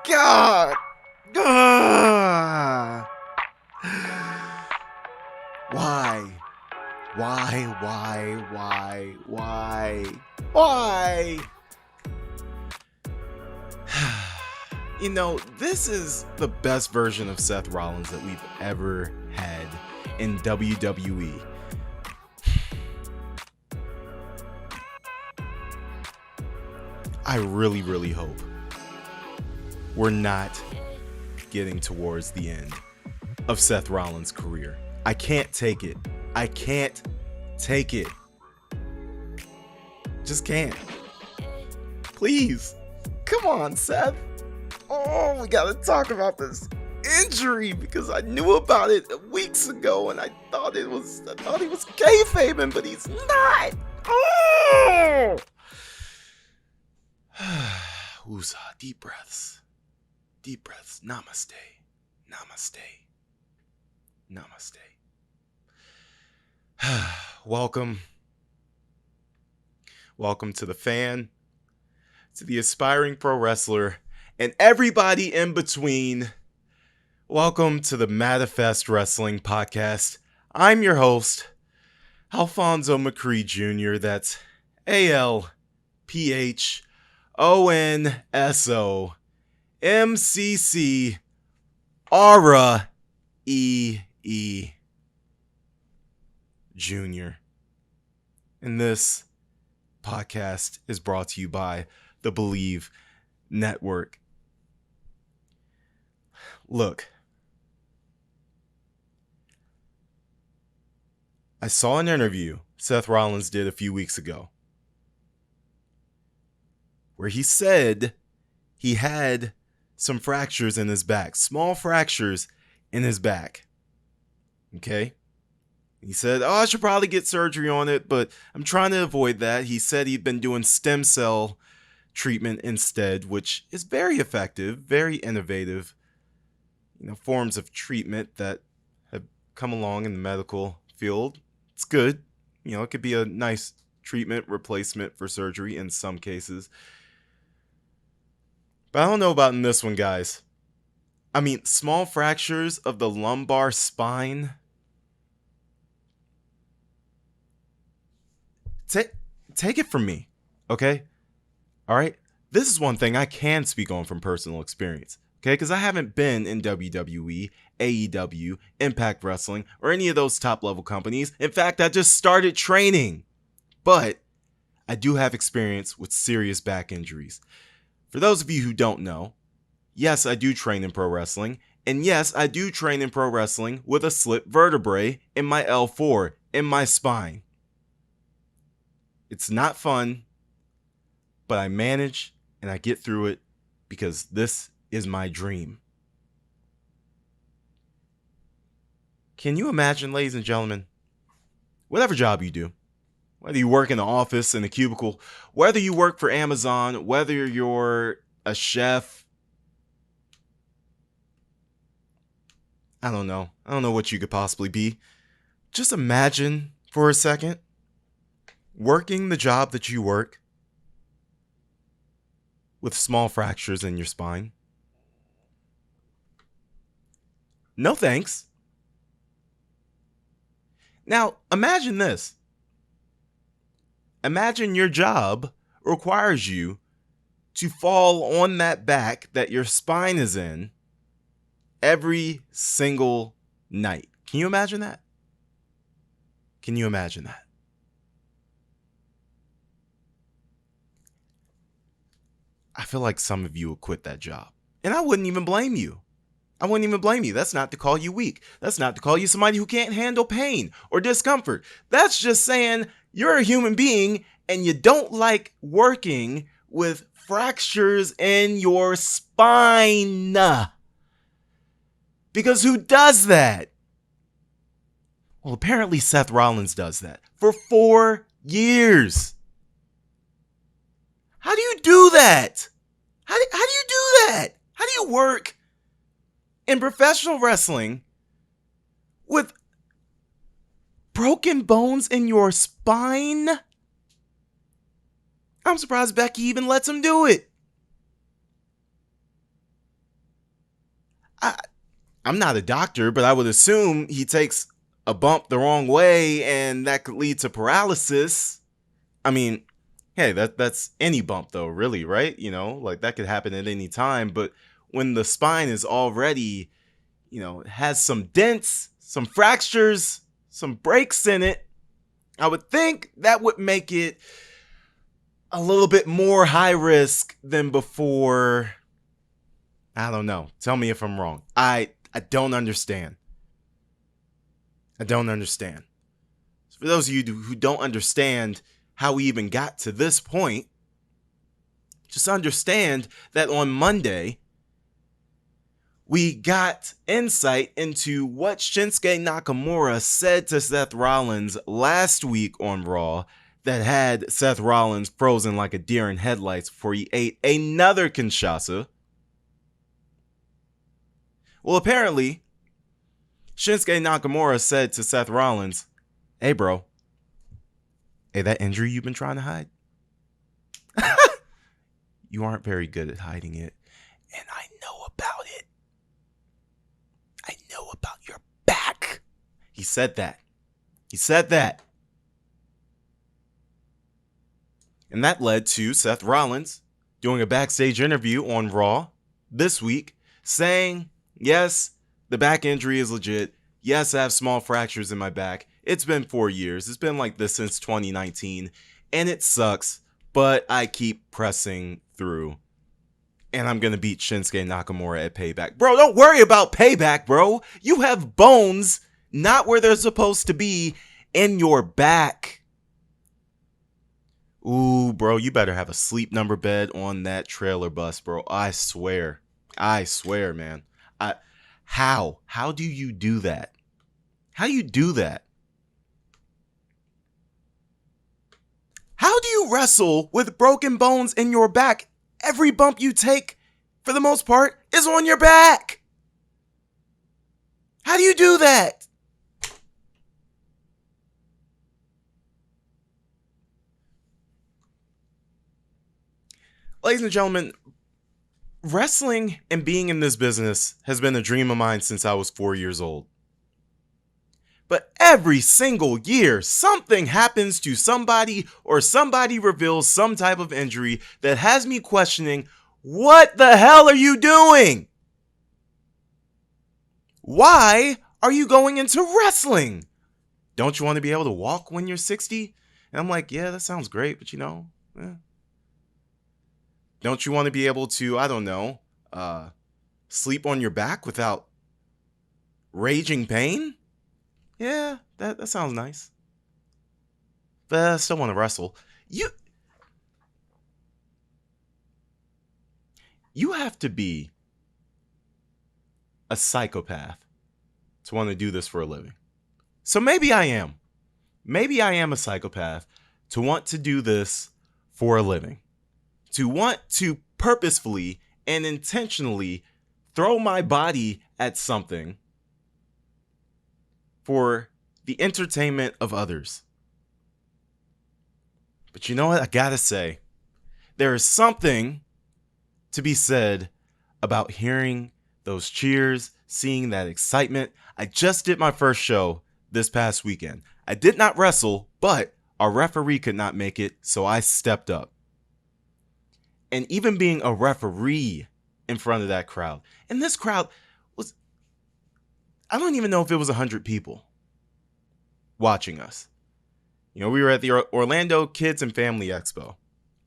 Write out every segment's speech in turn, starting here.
God! Ah! Why? Why? You know, this is the best version of Seth Rollins that we've ever had in WWE. I really hope we're not getting towards the end of Seth Rollins' career. I can't take it. Just can't. Please. Come on, Seth. Oh, we gotta talk about this injury because I knew about it weeks ago and I thought he was kayfabing, but he's not. Oh! Woosah, deep breaths. Namaste. Welcome to the fan, to the aspiring pro wrestler, and everybody in between. Welcome to the Manifest Wrestling Podcast. I'm your host, Alfonso McCree Jr. That's ALPHONSO MCC Aura EE Jr. And this podcast is brought to you by the Believe Network. Look, I saw an interview Seth Rollins did a few weeks ago where he said he had some fractures in his back, small fractures in his back. Okay? He said, I should probably get surgery on it, but I'm trying to avoid that. He said he'd been doing stem cell treatment instead, which is very effective, very innovative, forms of treatment that have come along in the medical field. It's good. It could be a nice treatment replacement for surgery in some cases. But I don't know about in this one, guys. I mean, small fractures of the lumbar spine. Take it from me, okay? All right? This is one thing I can speak on from personal experience, okay? Because I haven't been in WWE, AEW, Impact Wrestling, or any of those top-level companies. In fact, I just started training. But I do have experience with serious back injuries. For those of you who don't know, yes, I do train in pro wrestling. And yes, I do train in pro wrestling with a slipped vertebrae in my L4, in my spine. It's not fun, but I manage and I get through it because this is my dream. Can you imagine, ladies and gentlemen, whatever job you do, whether you work in the office, in the cubicle, whether you work for Amazon, whether you're a chef, I don't know what you could possibly be. Just imagine for a second working the job that you work with small fractures in your spine. No thanks. Now, imagine this. Imagine your job requires you to fall on that back that your spine is in every single night. Can you imagine that? I feel like some of you would quit that job. And I wouldn't even blame you. That's not to call you weak. That's not to call you somebody who can't handle pain or discomfort. That's just saying you're a human being and you don't like working with fractures in your spine. Because who does that? Well, apparently Seth Rollins does that for 4 years. How do you do that? How do you do that? How do you work in professional wrestling with broken bones in your spine? I'm surprised Becky even lets him do it. I'm not a doctor, but I would assume he takes a bump the wrong way and that could lead to paralysis. I mean, hey, that's any bump though, really, right? Like that could happen at any time. But when the spine is already, has some dents, some fractures, some breaks in it, I would think that would make it a little bit more high risk than before. I don't know. Tell me if I'm wrong. I don't understand. I don't understand. So for those of you who don't understand how we even got to this point, just understand that on Monday, we got insight into what Shinsuke Nakamura said to Seth Rollins last week on Raw that had Seth Rollins frozen like a deer in headlights before he ate another Kinshasa. Well, apparently, Shinsuke Nakamura said to Seth Rollins, "Hey, bro. Hey, that injury you've been trying to hide? You aren't very good at hiding it. And I know about it. I know about your back." He said that. He said that. And that led to Seth Rollins doing a backstage interview on Raw this week saying, yes, the back injury is legit. Yes, I have small fractures in my back. It's been 4 years. It's been like this since 2019. And it sucks, but I keep pressing through. And I'm going to beat Shinsuke Nakamura at Payback. Bro, don't worry about Payback, bro. You have bones not where they're supposed to be in your back. Ooh, bro, you better have a sleep number bed on that trailer bus, bro. I swear, man. How do you do that? How do you do that? How do you wrestle with broken bones in your back? Every bump you take, for the most part, is on your back. How do you do that? Ladies and gentlemen, wrestling and being in this business has been a dream of mine since I was 4 years old. But every single year, something happens to somebody or somebody reveals some type of injury that has me questioning, what the hell are you doing? Why are you going into wrestling? Don't you want to be able to walk when you're 60? And I'm like, yeah, that sounds great, but Don't you want to be able to, I don't know, sleep on your back without raging pain? Yeah, that sounds nice. But I still want to wrestle. You have to be a psychopath to want to do this for a living. So maybe I am. Maybe I am a psychopath to want to do this for a living. To want to purposefully and intentionally throw my body at something for the entertainment of others. But you know what? I gotta say, there is something to be said about hearing those cheers, seeing that excitement. I just did my first show this past weekend. I did not wrestle, but our referee could not make it, so I stepped up. And even being a referee in front of that crowd, and this crowd was, I don't even know if it was 100 people watching us. We were at the Orlando Kids and Family Expo.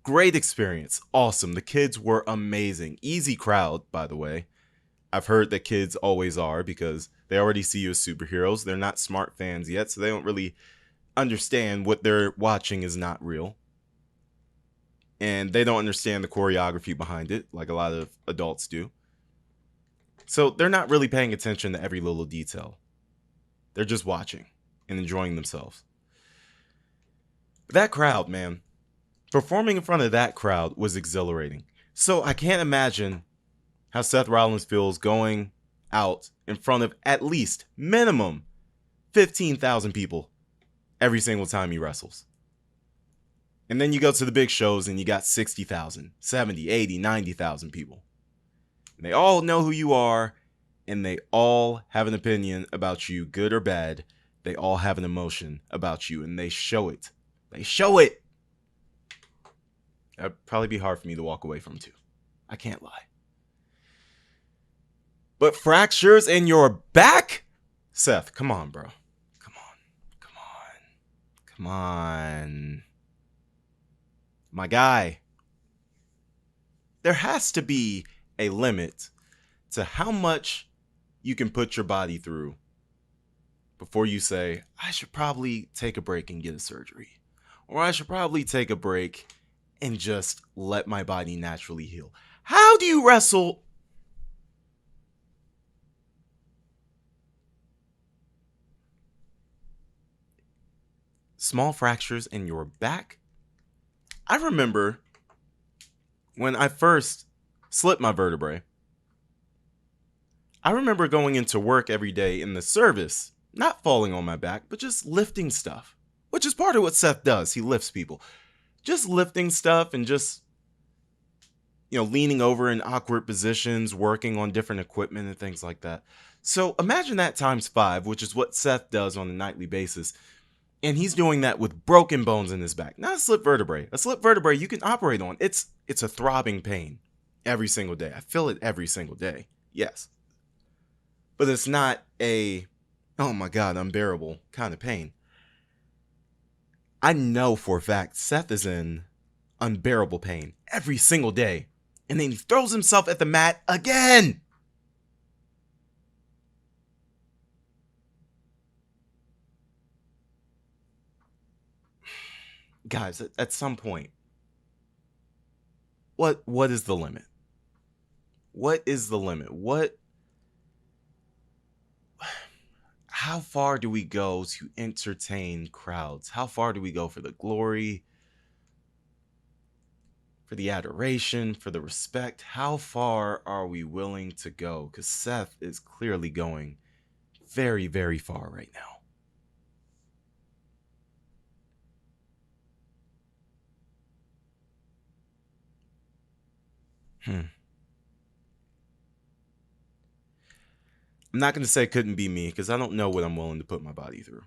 Great experience. Awesome. The kids were amazing. Easy crowd, by the way. I've heard that kids always are because they already see you as superheroes. They're not smart fans yet, so they don't really understand what they're watching is not real. And they don't understand the choreography behind it like a lot of adults do. So they're not really paying attention to every little detail. They're just watching and enjoying themselves. That crowd, man, performing in front of that crowd was exhilarating. So I can't imagine how Seth Rollins feels going out in front of at least minimum 15,000 people every single time he wrestles. And then you go to the big shows and you got 60,000, 70, 80, 90,000 people. And they all know who you are and they all have an opinion about you, good or bad. They all have an emotion about you, and they show it. They show it. That'd probably be hard for me to walk away from too. I can't lie. But fractures in your back? Seth, come on, bro. Come on. Come on. Come on. My guy. There has to be a limit to how much you can put your body through before you say, I should probably take a break and get a surgery. Or I should probably take a break and just let my body naturally heal. How do you wrestle? Small fractures in your back? I remember when I first slipped my vertebrae. I remember going into work every day in the service, not falling on my back, but just lifting stuff, which is part of what Seth does. He lifts people. Just lifting stuff and just, leaning over in awkward positions, working on different equipment and things like that. So imagine that times 5, which is what Seth does on a nightly basis. And he's doing that with broken bones in his back, not a slipped vertebrae. A slipped vertebrae you can operate on. It's a throbbing pain every single day. I feel it every single day. Yes. But it's not a, oh my God, unbearable kind of pain. I know for a fact Seth is in unbearable pain every single day. And then he throws himself at the mat again. Guys, at some point, what is the limit? What is the limit? How far do we go to entertain crowds? How far do we go for the glory, for the adoration, for the respect? How far are we willing to go? Because Seth is clearly going very, very far right now. I'm not going to say it couldn't be me because I don't know what I'm willing to put my body through.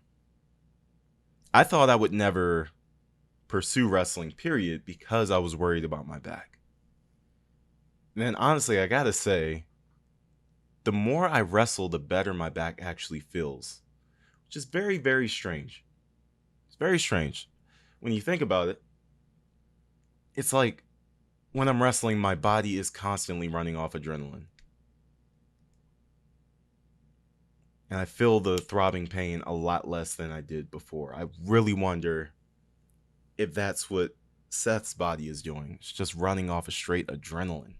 I thought I would never pursue wrestling, period, because I was worried about my back. And then honestly, I got to say, the more I wrestle, the better my back actually feels, which is very, very strange. It's very strange. When you think about it, it's like when I'm wrestling, my body is constantly running off adrenaline. And I feel the throbbing pain a lot less than I did before. I really wonder if that's what Seth's body is doing. It's just running off a straight adrenaline.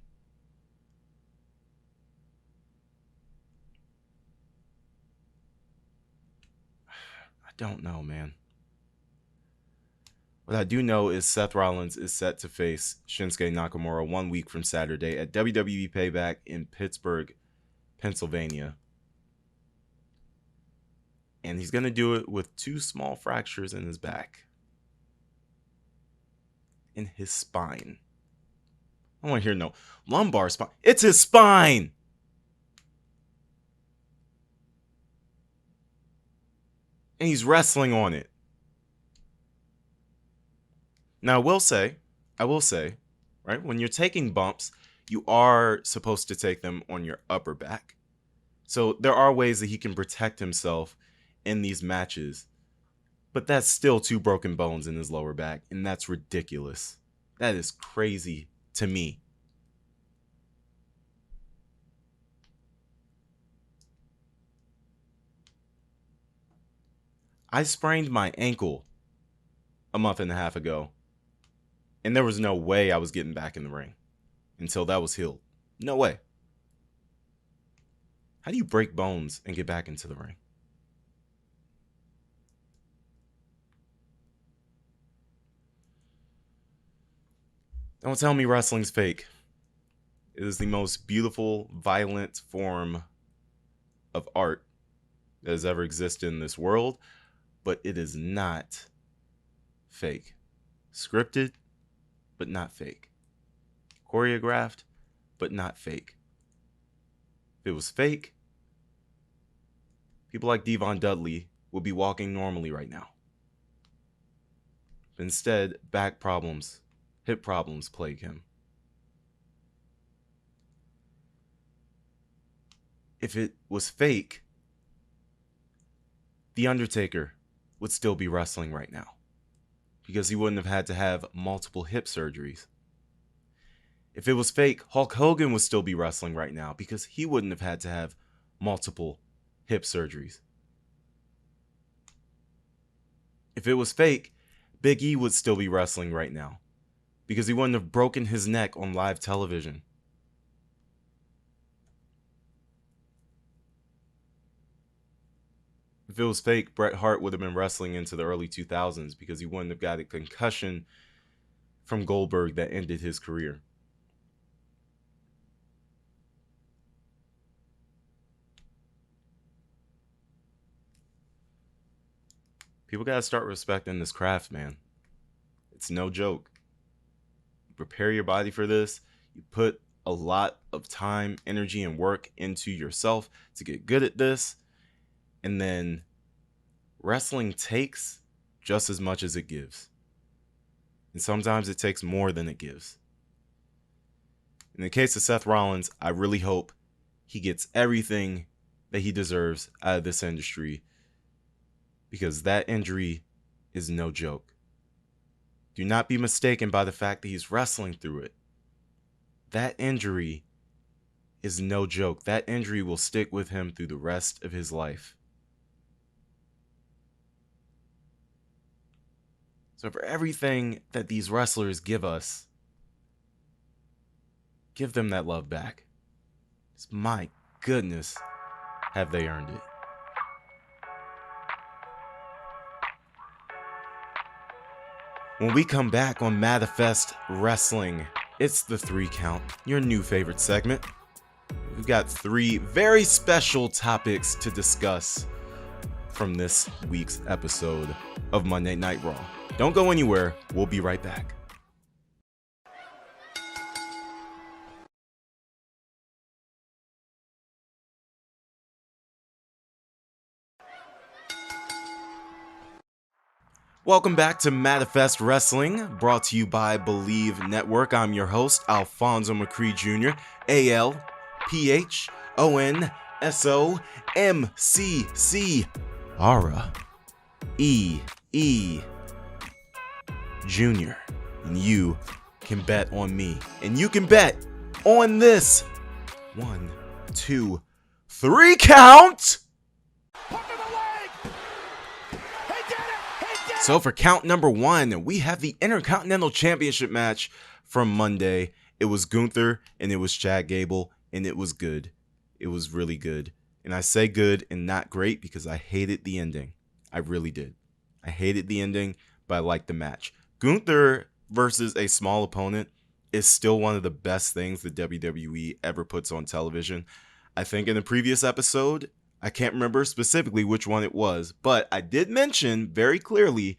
I don't know, man. What I do know is Seth Rollins is set to face Shinsuke Nakamura 1 week from Saturday at WWE Payback in Pittsburgh, Pennsylvania. And he's going to do it with 2 small fractures in his back. In his spine. I don't want to hear no lumbar spine. It's his spine! And he's wrestling on it. Now, I will say, right, when you're taking bumps, you are supposed to take them on your upper back. So there are ways that he can protect himself in these matches. But that's still 2 broken bones in his lower back, and that's ridiculous. That is crazy to me. I sprained my ankle a month and a half ago, and there was no way I was getting back in the ring until that was healed. No way. How do you break bones and get back into the ring? Don't tell me wrestling's fake. It is the most beautiful, violent form of art that has ever existed in this world, but it is not fake. Scripted, but not fake. Choreographed, but not fake. If it was fake, people like Devon Dudley would be walking normally right now. But instead, back problems, hip problems plague him. If it was fake, The Undertaker would still be wrestling right now, because he wouldn't have had to have multiple hip surgeries. If it was fake, Hulk Hogan would still be wrestling right now, because he wouldn't have had to have multiple hip surgeries. If it was fake, Big E would still be wrestling right now, because he wouldn't have broken his neck on live television. If it was fake, Bret Hart would have been wrestling into the early 2000s, because he wouldn't have got a concussion from Goldberg that ended his career. People gotta start respecting this craft, man. It's no joke. You prepare your body for this. You put a lot of time, energy, and work into yourself to get good at this. And then wrestling takes just as much as it gives. And sometimes it takes more than it gives. In the case of Seth Rollins, I really hope he gets everything that he deserves out of this industry, because that injury is no joke. Do not be mistaken by the fact that he's wrestling through it. That injury is no joke. That injury will stick with him through the rest of his life. So for everything that these wrestlers give us, give them that love back. My goodness, have they earned it. When we come back on Manifest Wrestling, it's the 3 Count, your new favorite segment. We've got 3 very special topics to discuss from this week's episode of Monday Night Raw. Don't go anywhere. We'll be right back. Welcome back to Manifest Wrestling, brought to you by Believe Network. I'm your host, Alfonso McCree Jr., ALPHONSOMCC, RAEE Jr. And you can bet on me. And you can bet on this 1, 2, 3 count! So for count number 1, we have the Intercontinental Championship match from Monday. It was Gunther and it was Chad Gable, and it was good. It was really good. And I say good and not great because I hated the ending. I really did. I hated the ending, but I liked the match. Gunther versus a small opponent is still one of the best things the WWE ever puts on television. I think in the previous episode, I can't remember specifically which one it was, but I did mention very clearly,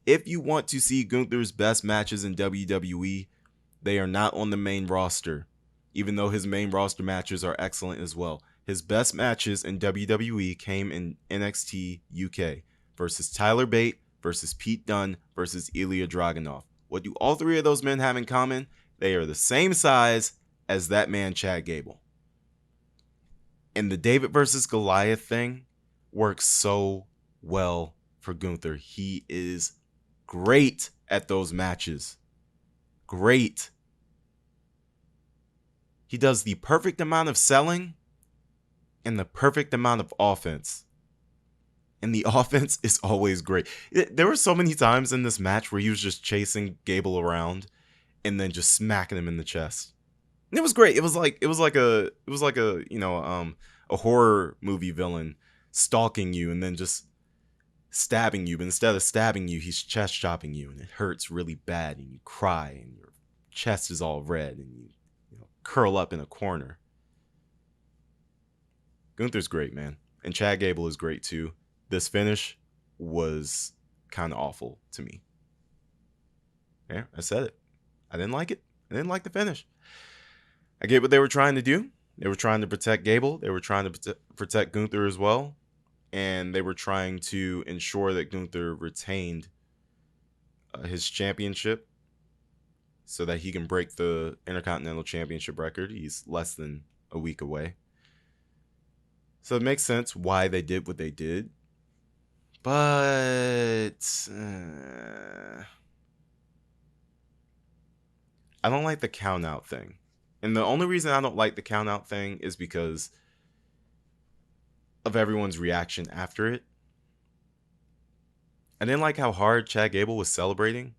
if you want to see Gunther's best matches in WWE, they are not on the main roster, even though his main roster matches are excellent as well. His best matches in WWE came in NXT UK versus Tyler Bate, versus Pete Dunne, versus Ilya Dragunov. What do all 3 of those men have in common? They are the same size as that man Chad Gable. And the David versus Goliath thing works so well for Gunther. He is great at those matches. Great. He does the perfect amount of selling and the perfect amount of offense. And the offense is always great. There were so many times in this match where he was just chasing Gable around and then just smacking him in the chest. And it was great. It was like a horror movie villain stalking you and then just stabbing you. But instead of stabbing you, he's chest chopping you, and it hurts really bad, and you cry, and your chest is all red, and you curl up in a corner. Gunther's great, man. And Chad Gable is great too. This finish was kind of awful to me. Yeah, I said it. I didn't like it. I didn't like the finish. I get what they were trying to do. They were trying to protect Gable. They were trying to protect Gunther as well. and they were trying to ensure that Gunther retained his championship so that he can break the Intercontinental Championship record. He's less than a week away. So it makes sense why they did what they did. But I don't like the count out thing. And the only reason I don't like the count out thing is because of everyone's reaction after it. I didn't like how hard Chad Gable was celebrating.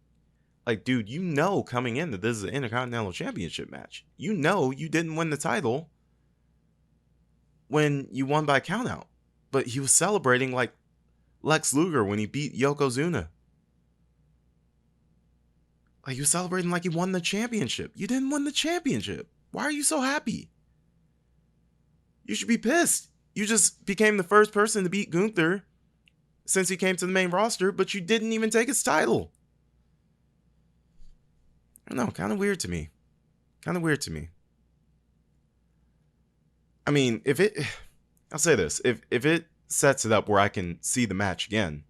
Like, dude, you know coming in that this is an Intercontinental Championship match. You know you didn't win the title when you won by countout. But he was celebrating like Lex Luger when he beat Yokozuna. Like, he was celebrating like he won the championship. You didn't win the championship. Why are you so happy? You should be pissed. You just became the first person to beat Gunther since he came to the main roster, but you didn't even take his title. I don't know, kind of weird to me. I mean, I'll say this, if it sets it up where I can see the match again,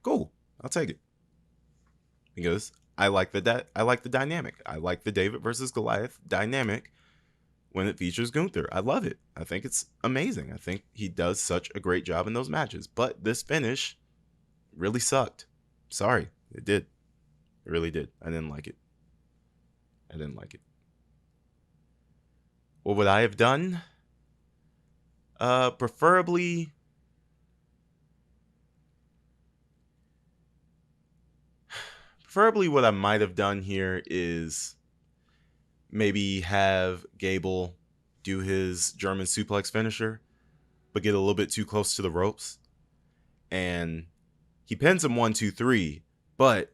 cool, I'll take it. Because I like the dynamic. I like the David versus Goliath dynamic when it features Gunther. I love it. I think it's amazing. I think he does such a great job in those matches. But this finish really sucked. Sorry, it did. It really did. I didn't like it. What would I have done? Preferably what I might have done here is maybe have Gable do his German suplex finisher, but get a little bit too close to the ropes. And he pins him 1, 2, 3, but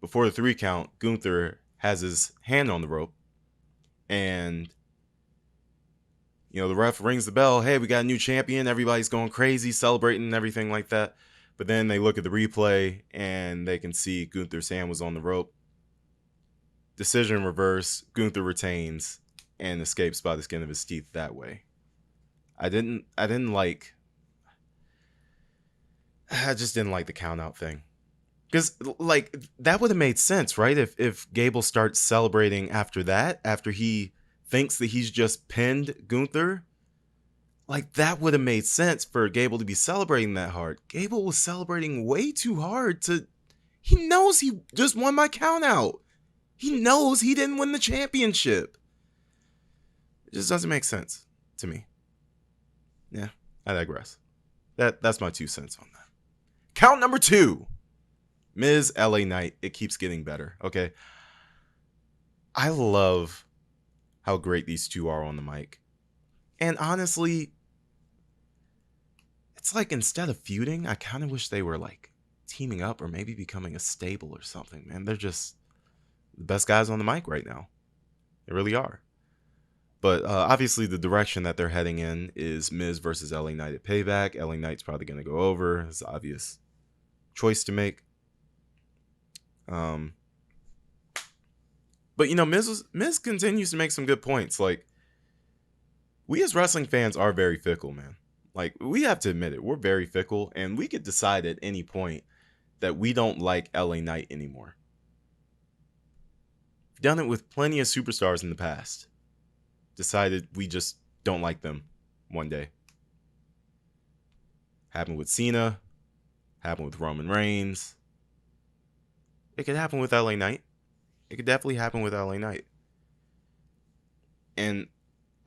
before the 3 count, Gunther has his hand on the rope. And, the ref rings the bell. Hey, we got a new champion. Everybody's going crazy, celebrating and everything like that. But then they look at the replay and they can see Gunther's hand was on the rope. Decision reverse. Gunther retains and escapes by the skin of his teeth that way. I just didn't like the count out thing. Because, like, that would have made sense, right? If Gable starts celebrating after that, after he thinks that he's just pinned Gunther, like, that would have made sense for Gable to be celebrating that hard. Gable was celebrating way too hard he knows he just won by countout. He knows he didn't win the championship. It just doesn't make sense to me. Yeah, I digress. That's my 2 cents on that. Count number 2. Miz, LA Knight. It keeps getting better, okay? I love how great these two are on the mic. And honestly, it's like instead of feuding, I kind of wish they were like teaming up or maybe becoming a stable or something, man. They're just the best guys on the mic right now. They really are. But obviously the direction that they're heading in is Miz versus LA Knight at Payback. LA Knight's probably going to go over. It's an obvious choice to make. But Miz continues to make some good points. Like, we as wrestling fans are very fickle, man. Like, we have to admit it. We're very fickle, and we could decide at any point that we don't like LA Knight anymore. Done it with plenty of superstars in the past. Decided we just don't like them one day. Happened with Cena. Happened with Roman Reigns. It could happen with LA Knight. It could definitely happen with LA Knight. And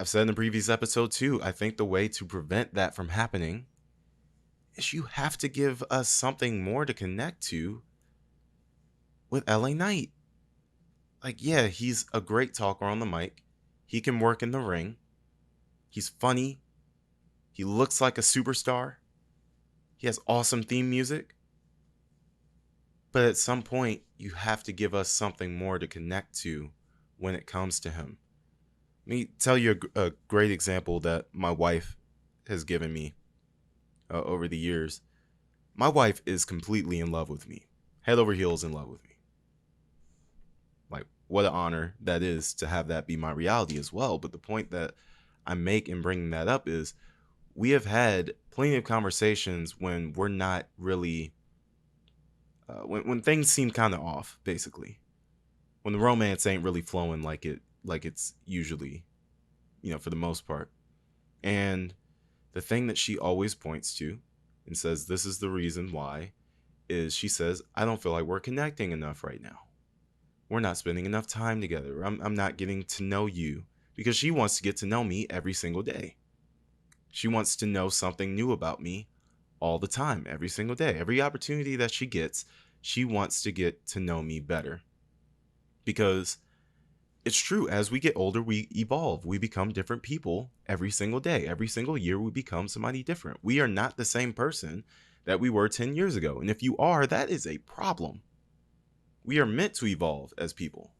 I've said in the previous episode too, I think the way to prevent that from happening is you have to give us something more to connect to with LA Knight. Like, yeah, he's a great talker on the mic. He can work in the ring. He's funny. He looks like a superstar. He has awesome theme music. But at some point, you have to give us something more to connect to when it comes to him. Let me tell you a great example that my wife has given me over the years. My wife is completely in love with me. Head over heels in love with me. Like, what an honor that is to have that be my reality as well. But the point that I make in bringing that up is we have had plenty of conversations when we're not really, when things seem kind of off, basically. When the romance ain't really flowing like it's usually, for the most part. And the thing that she always points to and says this is the reason why is she says, I don't feel like we're connecting enough right now. We're not spending enough time together. I'm not getting to know you, because she wants to get to know me every single day. She wants to know something new about me all the time, every single day. Every opportunity that she gets, she wants to get to know me better. Because it's true, as we get older, we evolve. We become different people every single day. Every single year, we become somebody different. We are not the same person that we were 10 years ago. And if you are, that is a problem. We are meant to evolve as people.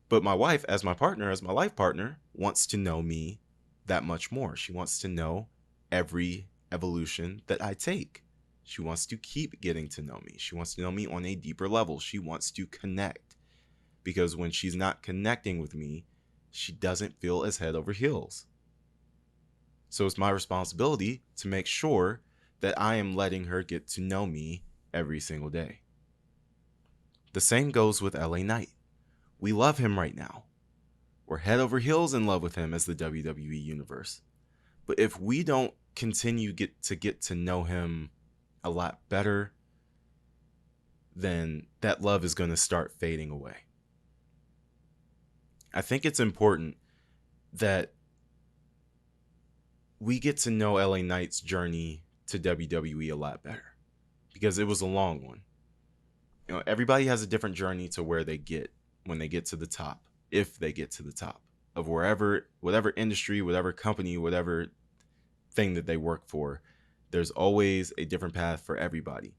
But my wife, as my partner, as my life partner, wants to know me that much more. She wants to know every evolution that I take. She wants to keep getting to know me. She wants to know me on a deeper level. She wants to connect. Because when she's not connecting with me, she doesn't feel as head over heels. So it's my responsibility to make sure that I am letting her get to know me every single day. The same goes with LA Knight. We love him right now. We're head over heels in love with him as the WWE Universe. But if we don't continue get to know him a lot better, then that love is going to start fading away. I think it's important that we get to know LA Knight's journey to WWE a lot better, because it was a long one. Everybody has a different journey to where they get when they get to the top, if they get to the top of whatever industry, whatever company, whatever thing that they work for. There's always a different path for everybody.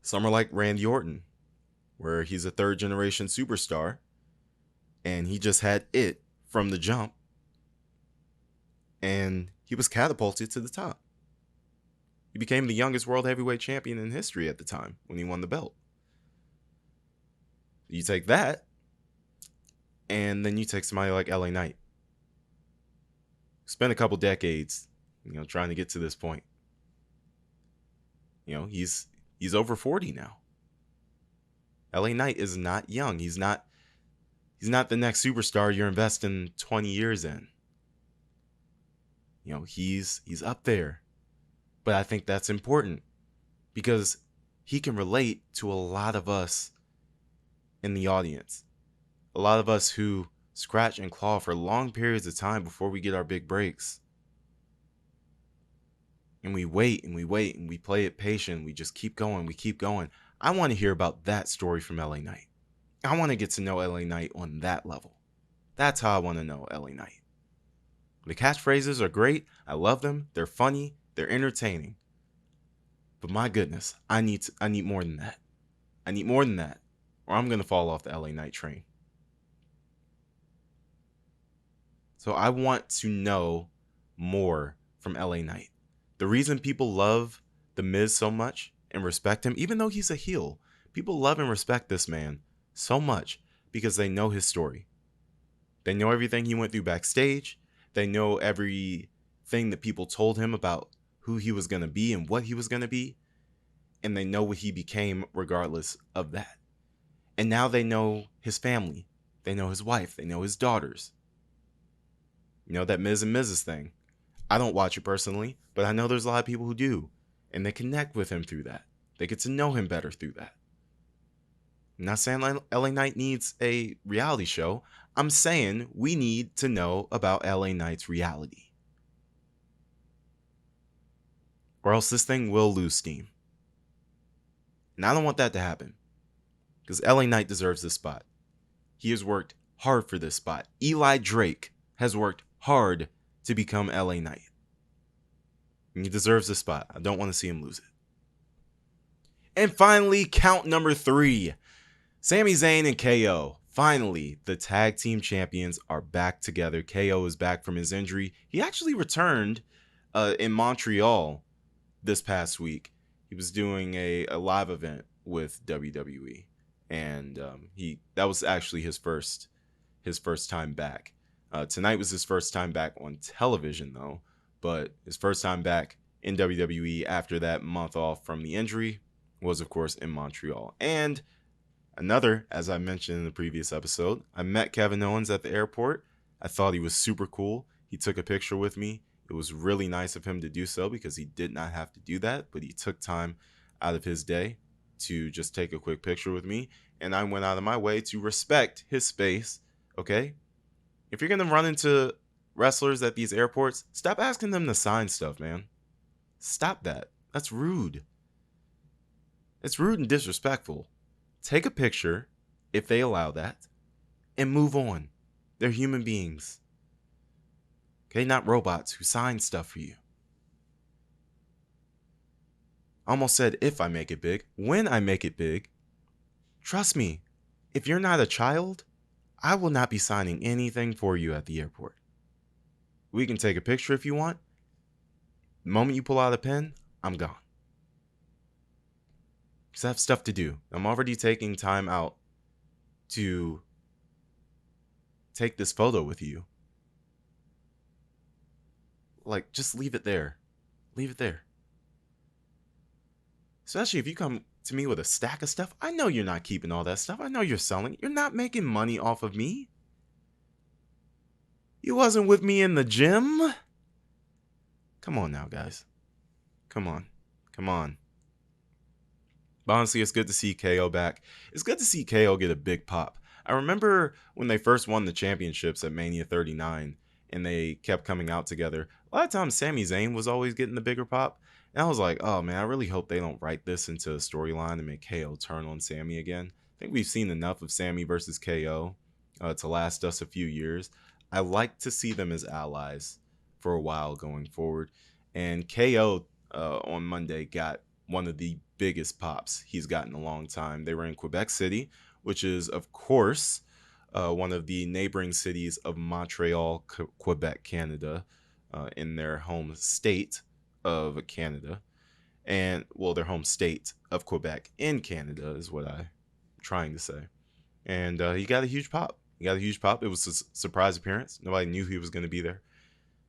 Some are like Randy Orton, where he's a third generation superstar, and he just had it from the jump, and he was catapulted to the top. He became the youngest world heavyweight champion in history at the time when he won the belt. You take that, and then you take somebody like LA Knight. Spent a couple decades, trying to get to this point. He's over 40 now. LA Knight is not young. He's not the next superstar you're investing 20 years in. He's up there. But I think that's important, because he can relate to a lot of us in the audience. A lot of us who scratch and claw for long periods of time before we get our big breaks. And we wait and we wait and we play it patient. We just keep going. We keep going. I want to hear about that story from LA Knight. I want to get to know LA Knight on that level. That's how I want to know LA Knight. The catchphrases are great. I love them. They're funny. They're entertaining. But my goodness, I need more than that. I need more than that, or I'm going to fall off the LA Knight train. So I want to know more from LA Knight. The reason people love The Miz so much and respect him, even though he's a heel, people love and respect this man so much because they know his story. They know everything he went through backstage. They know everything that people told him about who he was going to be and what he was going to be. And they know what he became regardless of that. And now they know his family. They know his wife. They know his daughters. That Miz and Mrs. thing. I don't watch it personally, but I know there's a lot of people who do. And they connect with him through that. They get to know him better through that. I'm not saying LA Knight needs a reality show. I'm saying we need to know about LA Knight's reality. Or else this thing will lose steam. And I don't want that to happen. Because LA Knight deserves this spot. He has worked hard for this spot. Eli Drake has worked hard to become LA Knight. And he deserves this spot. I don't want to see him lose it. And finally, count number 3. Sami Zayn and KO. Finally, the tag team champions are back together. KO is back from his injury. He actually returned in Montreal this past week. He was doing a live event with WWE, and that was actually his first time back. Tonight was his first time back on television, though, but his first time back in WWE after that month off from the injury was, of course, in Montreal. And another, as I mentioned in the previous episode, I met Kevin Owens at the airport. I thought he was super cool. He took a picture with me. It was really nice of him to do so because he did not have to do that, but he took time out of his day to just take a quick picture with me. And I went out of my way to respect his space, okay? If you're going to run into wrestlers at these airports, stop asking them to sign stuff, man. Stop that. That's rude. It's rude and disrespectful. Take a picture, if they allow that, and move on. They're human beings. Okay, not robots who sign stuff for you. I almost said if I make it big. When I make it big, trust me, if you're not a child, I will not be signing anything for you at the airport. We can take a picture if you want. The moment you pull out a pen, I'm gone. Because I have stuff to do. I'm already taking time out to take this photo with you. Like, just leave it there. Leave it there. Especially if you come to me with a stack of stuff. I know you're not keeping all that stuff. I know you're selling it. You're not making money off of me. You wasn't with me in the gym. Come on now, guys. Come on. Come on. But honestly, it's good to see KO back. It's good to see KO get a big pop. I remember when they first won the championships at Mania 39 and they kept coming out together. A lot of times Sami Zayn was always getting the bigger pop. And I was like, oh man, I really hope they don't write this into a storyline and make KO turn on Sami again. I think we've seen enough of Sami versus KO to last us a few years. I like to see them as allies for a while going forward. And KO on Monday got one of the biggest pops he's gotten in a long time. They were in Quebec City, which is, of course, one of the neighboring cities of Montreal, Quebec, Canada, in their home state of Canada. And, well, their home state of Quebec in Canada is what I'm trying to say. And he got a huge pop. It was a surprise appearance. Nobody knew he was going to be there.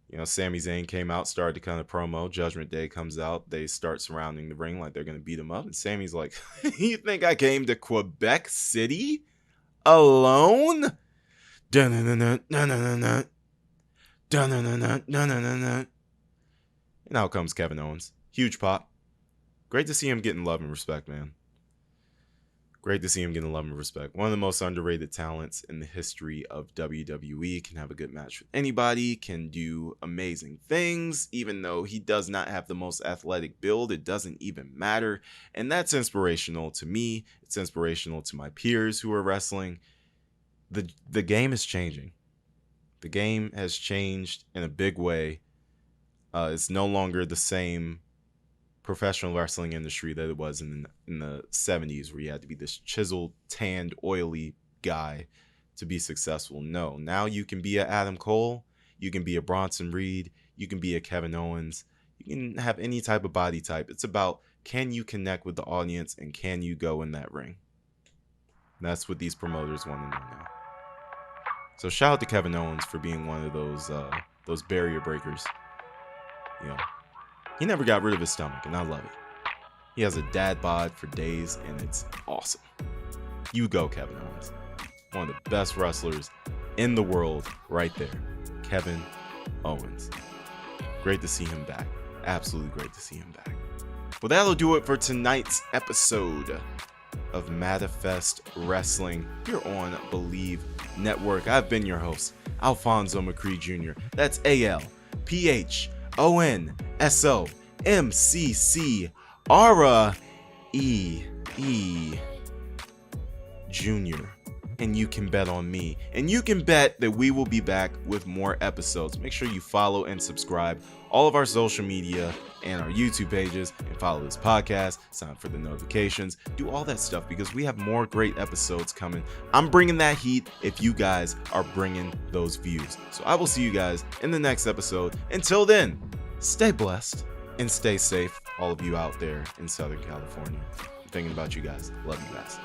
You know, Sami Zayn came out, started to kind of promo. Judgment Day comes out. They start surrounding the ring like they're going to beat him up. And Sami's like, you think I came to Quebec City alone? Dun-dun-dun-dun-dun-dun-dun. Dun-dun-dun-dun-dun-dun-dun. And out comes Kevin Owens. Huge pop. Great to see him getting love and respect, man. Great to see him getting love and respect. One of the most underrated talents in the history of WWE. Can have a good match with anybody. Can do amazing things. Even though he does not have the most athletic build, it doesn't even matter. And that's inspirational to me. It's inspirational to my peers who are wrestling. The game is changing. The game has changed in a big way. It's no longer the same professional wrestling industry that it was in the 70s, where you had to be this chiseled, tanned, oily guy to be successful. No, now you can be a Adam Cole, you can be a Bronson Reed, you can be a Kevin Owens, you can have any type of body type. It's about, can you connect with the audience and can you go in that ring? And that's what these promoters want to know now. So shout out to Kevin Owens for being one of those barrier breakers. You know, he never got rid of his stomach, and I love it. He has a dad bod for days, and it's awesome. You go, Kevin Owens. One of the best wrestlers in the world right there. Kevin Owens. Great to see him back. Absolutely great to see him back. Well, that'll do it for tonight's episode of Manifest Wrestling here on Believe Network. I've been your host, Alfonso McCree Jr. That's ALPHONSOMCCRE Jr. And you can bet on me. And you can bet that we will be back with more episodes. Make sure you follow and subscribe all of our social media and our YouTube pages, and follow this podcast, sign up for the notifications, do all that stuff, because we have more great episodes coming. I'm bringing that heat if you guys are bringing those views. So I will see you guys in the next episode. Until then, stay blessed and stay safe, all of you out there in Southern California. I'm thinking about you guys. Love you guys.